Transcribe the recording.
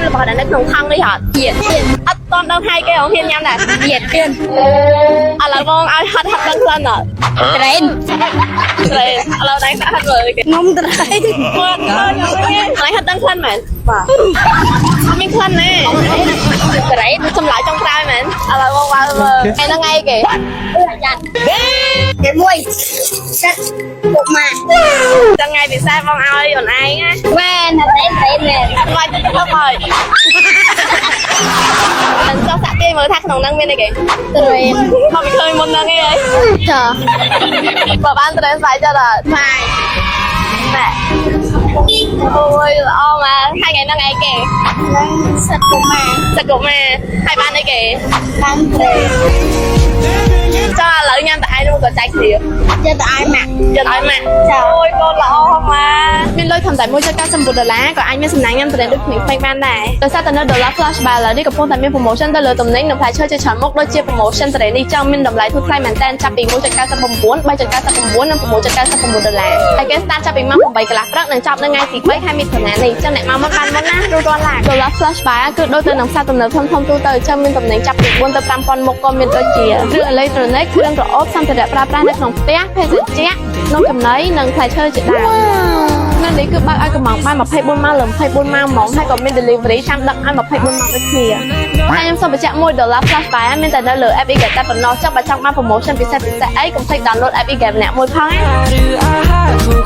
របស់ដែលនៅក្នុងថង់នេះហត់ទៀតអត់តន់ដល់ថ្ងៃគេហងហ៊ានញ៉ាំដែរទៀតឥឡូវបងឲ្យហត់ដឹងខ្លះអត់ត្រេនឥឡូវដៃសាក់ហត់មើលគេនំត្រេនមើលខ្ញុំហត់ដឹងខ្លះមែនបាទមានខ្លះណែត្រេនចម្លើយចុងក្រោយមែនឥឡូវបងបើមើលឯហ្នឹងឯងគេចាត់គេមួយសិតពុកម៉ាដល់ថ្ងៃពិសេសបងឲ្យអូនឯងណាវ៉ែនត្រេនមែនមកទៅធ្វើមកមិនចោះសាក់ទាញមើលថាក្នុងហ្នឹងមានអីគេត្រេនមកមិនឃើញមុនហ្នឹងឯងចាបើបានត្រេនស្បែកចិត្តអត់ស្បែកណែអូយល្អមកហើយថ្ងៃហ្នឹងឯងគេហ្នឹងសិតពុកម៉ាហើយបានអីគេបានត្រេនចុះឥឡូវញ៉ាំតែឯងនោះក៏ចាច់គ្នាចិត្តតែឯងម៉ាក់អូយកូនល្អមកមានលុយធំតែ$1.99ក៏អាចមានសំណាងញ៉ាំត្រេនដូចគ្នាពេញបានដែរដោយសារតែនៅ Dollar Flash Buy ឥឡូវនេះកំពុងតែមាន promotion ទៅលើទំនិញនិងផ្លែឈើជាច្រើនមុខដូចជា promotion ត្រេននេះចង់មានតម្លៃធូរថ្លៃមែនតើចាប់ពី$1.99 $3.99 និង$6.99ហើយគេ start ចាប់ពីម៉ោង 8 កន្លះព្រឹកនិងចប់នៅថ្ងៃទី3ខែមិថុនានេះចឹងអ្នកមកបានមុនណារួចរាល់ឡាន Dollar Flash Buy គឺដូចទៅនឹងផ្សារទំនើបធំទូទៅចឹងមានទំនិញចាប់ពី4ទៅ5,000មុខក៏មានដូចជាគ្រឿងអេឡិចត្រូនិកគ្រឿងប្រអប់សម្ភារៈប្រើប្រាស់នៅក្នុងផ្ទះភេសជ្ជៈនំចំណីនិងផ្លែឈើជាដើមនៅនេះគឺបើកឲ្យកំងបាន24ម៉ោងលើ24ម៉ោងហ្មងហើយក៏មាន delivery តាមដឹកឲ្យ24ម៉ោងដូចគ្នាហើយខ្ញុំសូមបញ្ជាក់មួយ Dollar Flash Buy មានតែនៅលើ app e-game តែប៉ុណ្ណោះចុះបើចង់បាន promotion ពិសេសអីកុំភ្លេច download app e-game ម្នាក់មួយផងណា